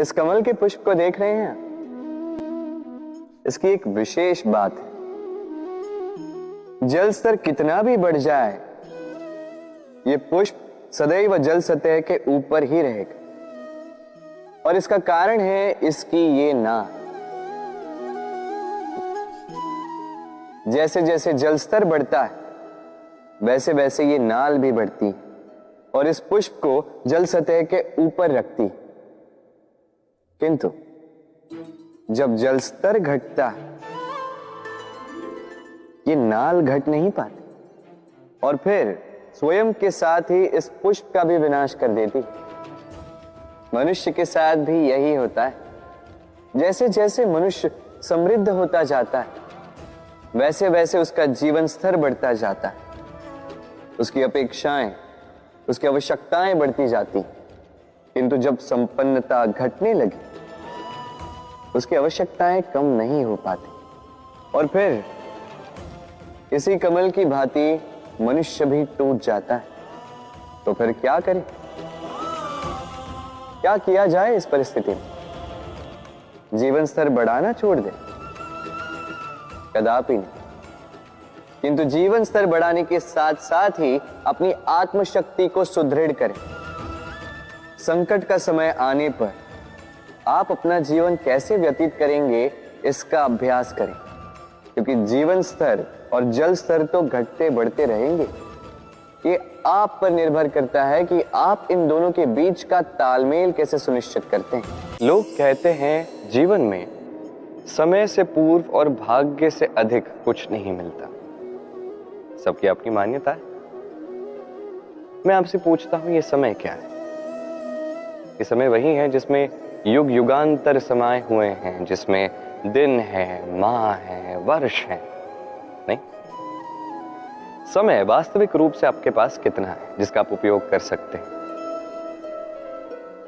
इस कमल के पुष्प को देख रहे हैं? इसकी एक विशेष बात है, जल स्तर कितना भी बढ़ जाए, ये पुष्प सदैव जल सतह के ऊपर ही रहेगा। और इसका कारण है इसकी ये नाल। जैसे जैसे जल स्तर बढ़ता है, वैसे वैसे ये नाल भी बढ़ती है और इस पुष्प को जल सतह के ऊपर रखती है। किंतु जब जल स्तर घटता है, ये नाल घट नहीं पाती और फिर स्वयं के साथ ही इस पुष्प का भी विनाश कर देती। मनुष्य के साथ भी यही होता है। जैसे जैसे मनुष्य समृद्ध होता जाता है, वैसे वैसे उसका जीवन स्तर बढ़ता जाता है, उसकी अपेक्षाएं, उसकी आवश्यकताएं बढ़ती जाती। किंतु जब संपन्नता घटने लगी, उसकी आवश्यकताएं कम नहीं हो पाती और फिर इसी कमल की भांति मनुष्य भी टूट जाता है। तो फिर क्या करें? क्या किया जाए इस परिस्थिति में? जीवन स्तर बढ़ाना छोड़ दे? कदापि नहीं। किंतु जीवन स्तर बढ़ाने के साथ साथ ही अपनी आत्मशक्ति को सुदृढ़ करें। संकट का समय आने पर आप अपना जीवन कैसे व्यतीत करेंगे, इसका अभ्यास करें, क्योंकि जीवन स्तर और जल स्तर तो घटते बढ़ते रहेंगे। ये आप पर निर्भर करता है कि आप इन दोनों के बीच का तालमेल कैसे सुनिश्चित करते हैं। लोग कहते हैं जीवन में समय से पूर्व और भाग्य से अधिक कुछ नहीं मिलता। सबकी अपनी मान्यता है। मैं आपसे पूछता हूं, ये समय क्या है? ये समय वही है जिसमें युग युगांतर समाये हुए हैं, जिसमें दिन है, माह है, वर्ष है। नहीं, समय वास्तविक रूप से आपके पास कितना है जिसका आप उपयोग कर सकते हैं?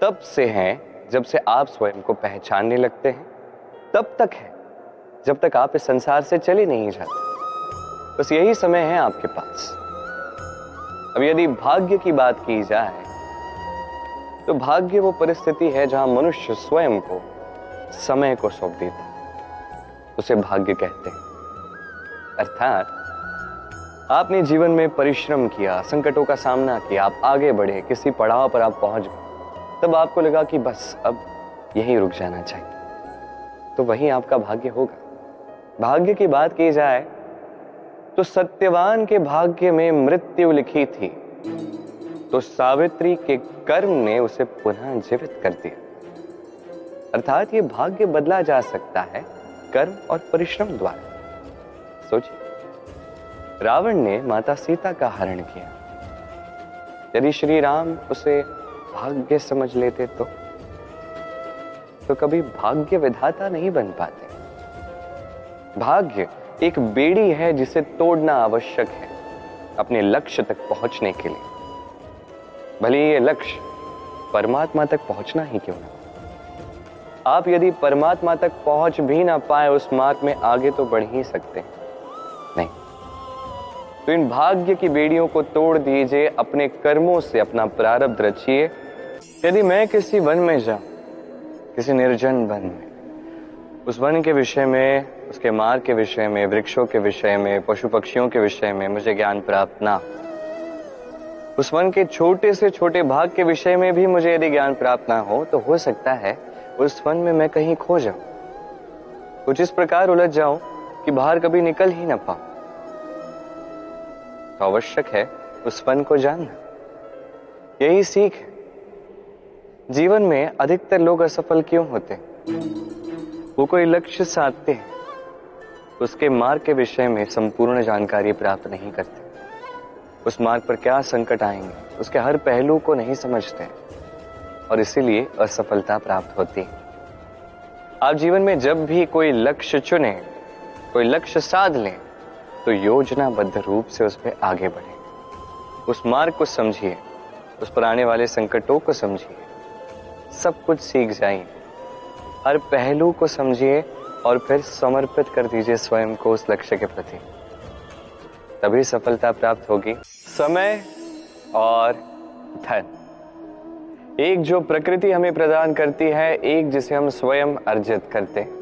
तब से है जब से आप स्वयं को पहचानने लगते हैं, तब तक है जब तक आप इस संसार से चले नहीं जाते। बस यही समय है आपके पास। अब यदि भाग्य की बात की जाए तो भाग्य वो परिस्थिति है जहां मनुष्य स्वयं को समय को सौंप देता है, उसे भाग्य कहते हैं। अर्थात आपने जीवन में परिश्रम किया, संकटों का सामना किया, आप आगे बढ़े, किसी पड़ाव पर आप पहुंच गए, तब आपको लगा कि बस अब यहीं रुक जाना चाहिए, तो वही आपका भाग्य होगा। भाग्य की बात की जाए तो सत्यवान के भाग्य में मृत्यु लिखी थी, तो सावित्री के कर्म ने उसे पुनः जीवित कर दिया। अर्थात ये भाग्य बदला जा सकता है कर्म और परिश्रम द्वारा। सोचिए, रावण ने माता सीता का हरण किया। यदि श्री राम उसे भाग्य समझ लेते तो कभी भाग्य विधाता नहीं बन पाते। भाग्य एक बेड़ी है जिसे तोड़ना आवश्यक है अपने लक्ष्य तक पहुंचने के लिए, भले ये लक्ष्य परमात्मा तक पहुंचना ही क्यों ना। आप यदि परमात्मा तक पहुंच भी ना पाए, उस मार्ग में आगे तो बढ़ ही सकते हैं। नहीं, तो इन भाग्य की बेड़ियों को तोड़ दीजिए, अपने कर्मों से अपना प्रारब्ध रचिए। यदि मैं किसी वन में जाऊं, किसी निर्जन वन में, उस वन के विषय में, उसके मार्ग के विषय में, वृक्षों के विषय में, पशु पक्षियों के विषय में मुझे ज्ञान प्राप्त ना, उस वन के छोटे से छोटे भाग के विषय में भी मुझे यदि ज्ञान प्राप्त ना हो, तो हो सकता है उस वन में मैं कहीं खो जाऊं, कुछ इस प्रकार उलझ जाऊं कि बाहर कभी निकल ही ना पाऊं। तो आवश्यक है उस वन को जानना। यही सीख है। जीवन में अधिकतर लोग असफल क्यों होते? वो कोई लक्ष्य साधते हैं, उसके मार्ग के विषय में संपूर्ण जानकारी प्राप्त नहीं करते, उस मार्ग पर क्या संकट आएंगे उसके हर पहलू को नहीं समझते और इसीलिए असफलता प्राप्त होती है। आप जीवन में जब भी कोई लक्ष्य चुने, कोई लक्ष्य साध लें, तो योजनाबद्ध रूप से उस पर आगे बढ़े, उस मार्ग को समझिए, उस पर आने वाले संकटों को समझिए, सब कुछ सीख जाइए, हर पहलू को समझिए और फिर समर्पित कर दीजिए स्वयं को उस लक्ष्य के प्रति, तभी सफलता प्राप्त होगी। समय और धन, एक जो प्रकृति हमें प्रदान करती है, एक जिसे हम स्वयं अर्जित करते हैं।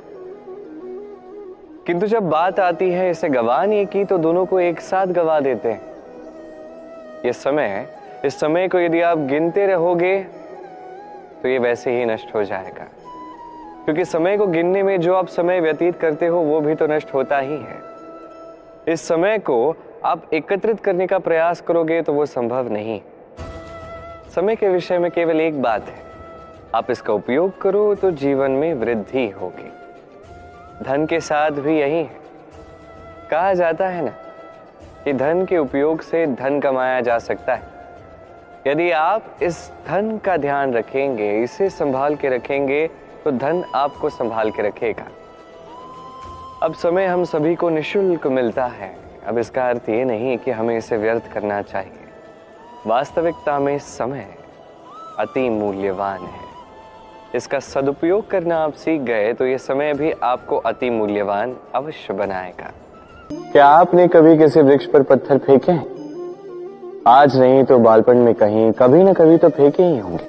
किंतु जब बात आती है इसे गंवाने की, तो दोनों को एक साथ गंवा देते हैं। इस समय को यदि आप गिनते रहोगे तो ये वैसे ही नष्ट हो जाएगा, क्योंकि समय को गिनने में जो आप समय व्यतीत करते हो वो भी तो नष्ट होता ही है। इस समय को आप एकत्रित करने का प्रयास करोगे तो वो संभव नहीं। समय के विषय में केवल एक बात है, आप इसका उपयोग करो तो जीवन में वृद्धि होगी। धन के साथ भी यही है। कहा जाता है ना कि धन के उपयोग से धन कमाया जा सकता है। यदि आप इस धन का ध्यान रखेंगे, इसे संभाल के रखेंगे, तो धन आपको संभाल के रखेगा। अब समय हम सभी को निःशुल्क मिलता है। अब इसका अर्थ ये नहीं कि हमें इसे व्यर्थ करना चाहिए। वास्तविकता में समय अति मूल्यवान है। इसका सदुपयोग करना आप सीख गए तो यह समय भी आपको अति मूल्यवान अवश्य बनाएगा। क्या आपने कभी किसी वृक्ष पर पत्थर फेंके हैं? आज नहीं तो बालपन में कहीं कभी न कभी तो फेंके ही होंगे।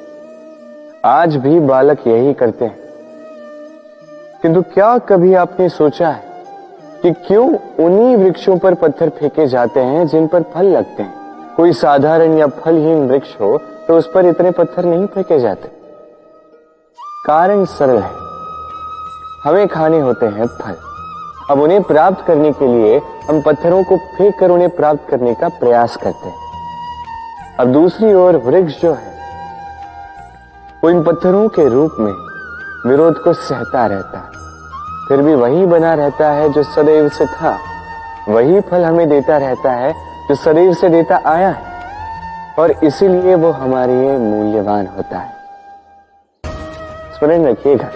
आज भी बालक यही करते हैं। किंतु क्या कभी आपने सोचा है कि क्यों उन्हीं वृक्षों पर पत्थर फेंके जाते हैं जिन पर फल लगते हैं? कोई साधारण या फलहीन वृक्ष हो तो उस पर इतने पत्थर नहीं फेंके जाते। कारण सरल है, हमें खाने होते हैं फल। अब उन्हें प्राप्त करने के लिए हम पत्थरों को फेंक कर उन्हें प्राप्त करने का प्रयास करते हैं। अब दूसरी ओर वृक्ष जो है वो इन पत्थरों के रूप में विरोध को सहता रहता है, फिर भी वही बना रहता है जो सदैव से था। वही फल हमें देता रहता है जो सदैव से देता आया है, और इसीलिए वो हमारे लिए मूल्यवान होता है। स्मरण रखिएगा,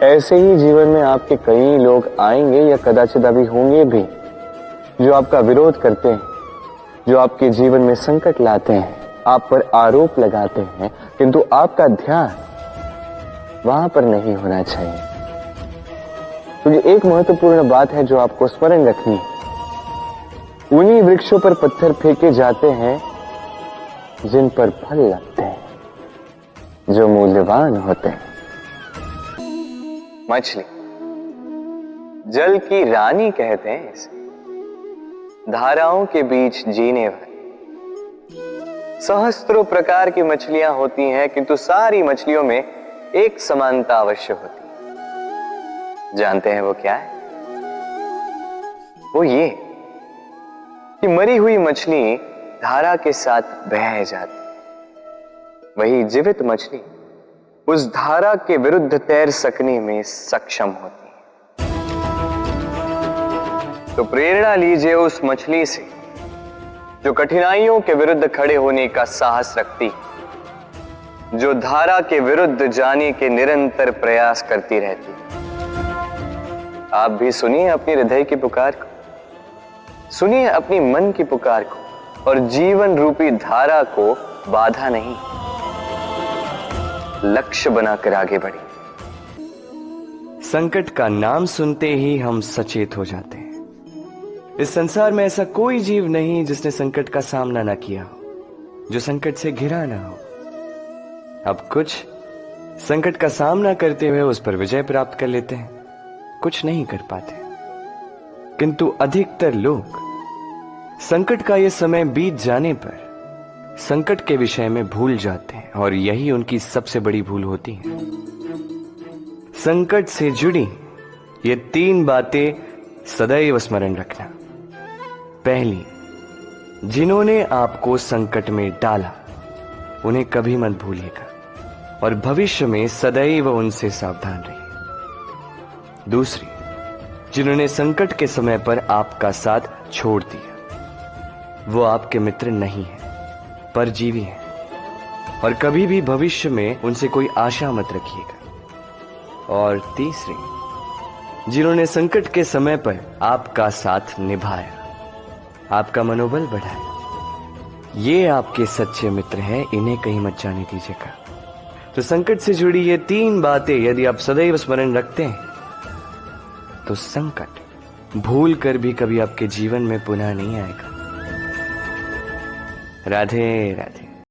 ऐसे ही जीवन में आपके कई लोग आएंगे या कदाचित अभी होंगे भी जो आपका विरोध करते हैं, जो आपके जीवन में संकट लाते हैं, आप पर आरोप लगाते हैं, किंतु आपका ध्यान वहां पर नहीं होना चाहिए। क्योंकि एक महत्वपूर्ण बात है जो आपको स्मरण रखनी है। उन्हीं वृक्षों पर पत्थर फेंके जाते हैं जिन पर फल लगते हैं, जो मूल्यवान होते हैं। मछली जल की रानी कहते हैं इसे। धाराओं के बीच जीने वाली सहस्त्रों प्रकार की मछलियां होती हैं, किंतु सारी मछलियों में एक समानता अवश्य होती है। जानते हैं वो क्या है? वो ये कि मरी हुई मछली धारा के साथ बह जाती, वही जीवित मछली उस धारा के विरुद्ध तैर सकने में सक्षम होती है। तो प्रेरणा लीजिए उस मछली से जो कठिनाइयों के विरुद्ध खड़े होने का साहस रखती है, जो धारा के विरुद्ध जाने के निरंतर प्रयास करती रहती है। आप भी सुनिए अपनी हृदय की पुकार को, सुनिए अपनी मन की पुकार को, और जीवन रूपी धारा को बाधा नहीं, लक्ष्य बनाकर आगे बढ़े। संकट का नाम सुनते ही हम सचेत हो जाते हैं। इस संसार में ऐसा कोई जीव नहीं जिसने संकट का सामना ना किया हो, जो संकट से घिरा ना हो। अब कुछ संकट का सामना करते हुए उस पर विजय प्राप्त कर लेते हैं, कुछ नहीं कर पाते। किंतु अधिकतर लोग संकट का यह समय बीत जाने पर संकट के विषय में भूल जाते हैं, और यही उनकी सबसे बड़ी भूल होती है। संकट से जुड़ी ये 3 बातें सदैव स्मरण रखना। पहली, जिन्होंने आपको संकट में डाला उन्हें कभी मत भूलिएगा, और भविष्य में सदैव उनसे सावधान रहिए। दूसरी, जिन्होंने संकट के समय पर आपका साथ छोड़ दिया वो आपके मित्र नहीं है, परजीवी है, और कभी भी भविष्य में उनसे कोई आशा मत रखिएगा। और तीसरी, जिन्होंने संकट के समय पर आपका साथ निभाया, आपका मनोबल बढ़ाया, ये आपके सच्चे मित्र हैं, इन्हें कहीं मत जाने दीजिएगा। तो संकट से जुड़ी ये 3 बातें यदि आप सदैव स्मरण रखते हैं तो संकट भूल कर भी कभी आपके जीवन में पुनः नहीं आएगा। राधे राधे।